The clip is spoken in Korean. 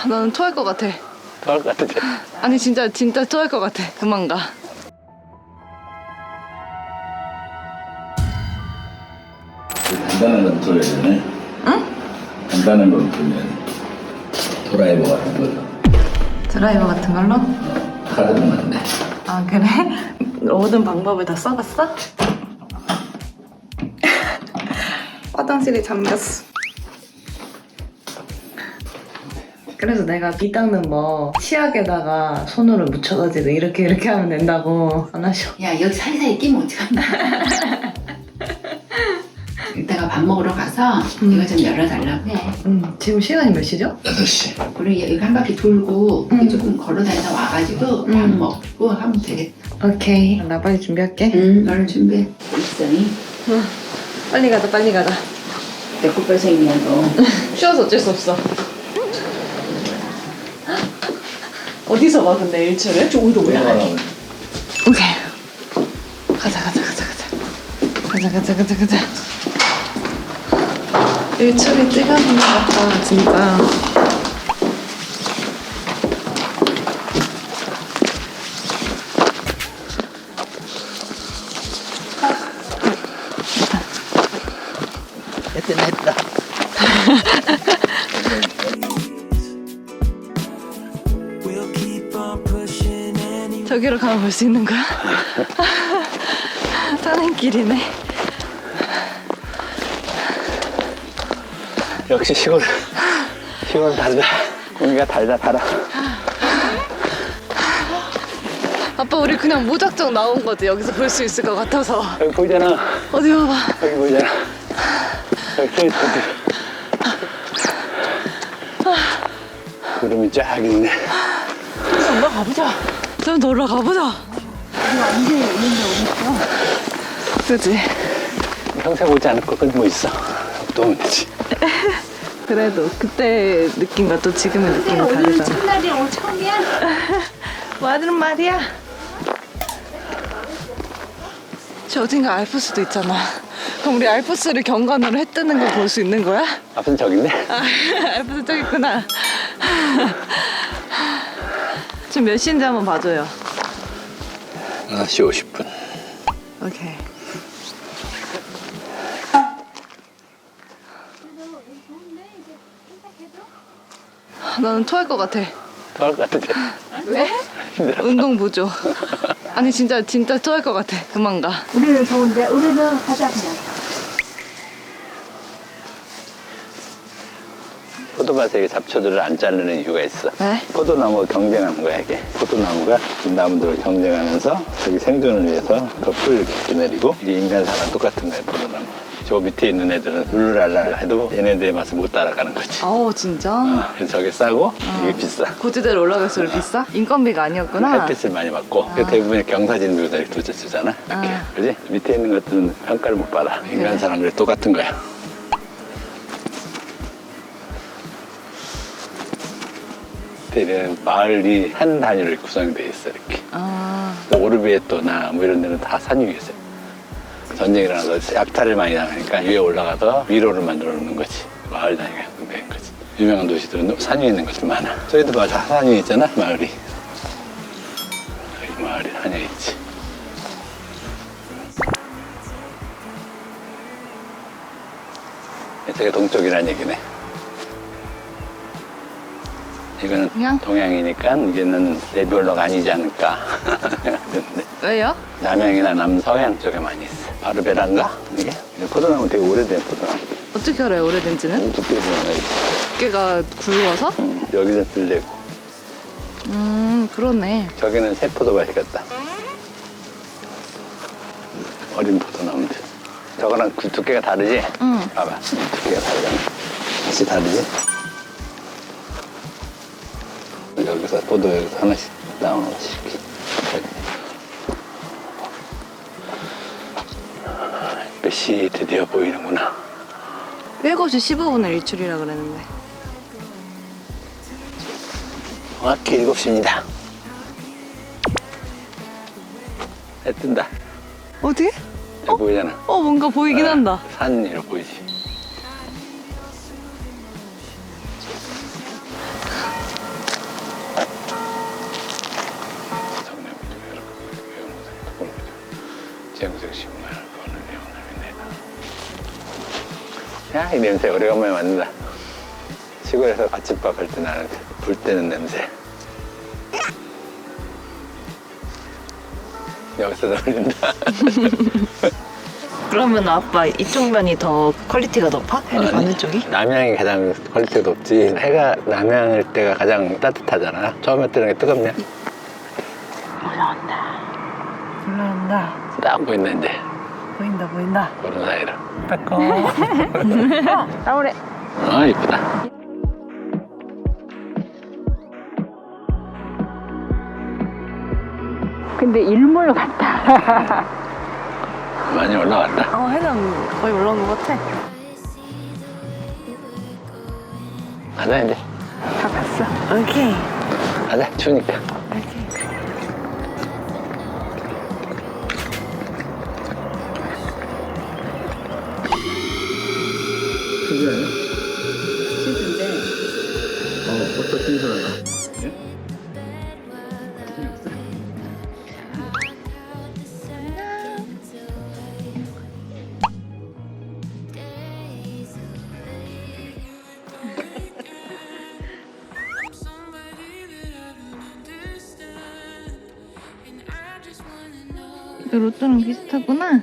나는 토할 것 같아. 토할 것 같은데. 아니 진짜 토할 것 같아. 그만 가. 간단한 건 토해야 되네. 응? 간단한 건 토면 드라이버 같은 걸로. 드라이버 같은 걸로? 카드도 맞네. 아 그래? 모든 방법을 다 써봤어? 화장실이 잠겼어. 그래서 내가 비 닦는 뭐 치약에다가 손으로 묻혀가지고 이렇게 하면 된다고 안 하셔. 야 여기 사이사이 끼면 어떡한다. 이따가 밥 먹으러 가서 이거 좀 열어달라고 해. 지금 시간이 몇 시죠? 8시. 우리 여기 한 바퀴 돌고 조금 걸어다니다 와가지고 밥 먹고 하면 되겠다. 오케이. 나 빨리 준비할게. 너는 준비해. 일성이 빨리 가자 빨리 가자. 내 꽃발생이야 너. 쉬어서 어쩔 수 없어. 어디서 봐 근데 일출을? 저기로 올라가네. 오케이. 가자. 일출이 뜨거운 것 같다 진짜. 했다. 저기로 가면 볼 수 있는 거야? 산행길이네. 역시 시골 달다. 공기가 달다. 아빠 우리 그냥 무작정 나온 거지. 여기서 볼 수 있을 것 같아서. 여기 보이잖아. 어디 봐봐. 여기 보이잖아. 여기 서 있어. 구름이 쫙 있네. 올라가보자. 좀 더 올라가보자. 완전히 있는데 어딨어? 그치? 평생 오지 않을 거 그건 뭐 있어. 또 오면 되지. 그래도 그때 느낌과 또 지금의 느낌이 오늘 다르잖아. 첫날이야 오늘 처음이야? 뭐 하는 말이야? 저 어딘가 알프스도 있잖아. 그럼 우리 알프스를 경관으로 해 뜨는 거 볼 수 있는 거야? 앞은 저기 있네. 아, 알프스 저기 있구나. 지금 몇 시인지 한번 봐줘요. 9시 50분. 오케이. 나는 토할 것 같아. 토할 것 같은데. 왜? 운동 부족. 아니 진짜 토할 것 같아. 그만 가. 우리는 좋은데 우리는 가자 그냥. 포도밭에 잡초들을 안 자르는 이유가 있어. 왜? 포도나무 경쟁하는 거야 이게. 포도나무가 나무들을 경쟁하면서 자기 생존을 위해서 덮을 이렇게 내리고 이게 인간 사람 똑같은 거야 포도나무. 저 밑에 있는 애들은 룰루랄라 해도 얘네들의 맛을 못 따라가는 거지. 아우 진짜? 그래서 저게 싸고 이게 비싸. 고지대로 올라갈수록 비싸? 인건비가 아니었구나. 햇빛을 많이 받고 대부분의 경사진들도 도저 주잖아. 이렇게. 그지? 밑에 있는 것들은 평가를 못 받아. 인간 사람들이 똑같은 거야. 때는 마을이 산 단위로 구성돼 있어 이렇게. 아, 오르비에토나 뭐 이런 데는 다 산 위에 있어요. 전쟁이 일어나서 약탈을 많이 당하니까 위에 올라가서 위로를 만들어 놓는 거지. 마을 단위가 된 거지. 유명한 도시들은 산 위에 있는 것도 많아. 저희도 맞아. 산 위에 있잖아 마을이. 여기 마을이 산 위에 있지. 저게 동쪽이라는 얘기네. 이거는 동양? 동양이니까 이제는 내별로가 아니지 않을까. 왜요? 남양이나 남서양 쪽에 많이 있어. 바르베라인가? 이게? 포도나무 되게 오래된 포도나무. 어떻게 알아요 오래된지는? 두께 보면 두께가 굵어서? 여기는 들리고 그러네. 저기는 새 포도밭이 같다. 어린 포도나무들. 저거랑 그 두께가 다르지? 응. 봐봐. 두께가 다르잖아. 맛이 다르지? 여기서 포도 여기서 하나씩 나오는 거지. 햇빛이 드디어 보이는구나. 7시 15분에 일출이라 그랬는데. 정확히 7시입니다. 해 뜬다. 어디? 여기 보이잖아. 뭔가 보이긴 한다. 산 위로 보이지. 이 냄새 오래간만에 맡는다. 시골에서 아침밥 할 때 나는 불 때는 냄새. 여기서 놀린다. 그러면 아빠 이쪽 면이 더 퀄리티가 높아? 해를 받는 쪽이? 남양이 가장 퀄리티가 높지. 해가 남양일 때가 가장 따뜻하잖아. 처음에 뜨는 게 뜨겁냐? 올라온다. 딱 보인다 이제. 보인다. 그런 사이로. 빼꼼. 나오래. 아 이쁘다. 근데 일몰 같다. 많이 올라왔다. 해는 거의 올라온 것 같아. 가자 이제. 다 갔어. 오케이. 가자 추우니까. 신기하네. 치즈인데 벌써 신선하다. 이거 로또랑 비슷하구나.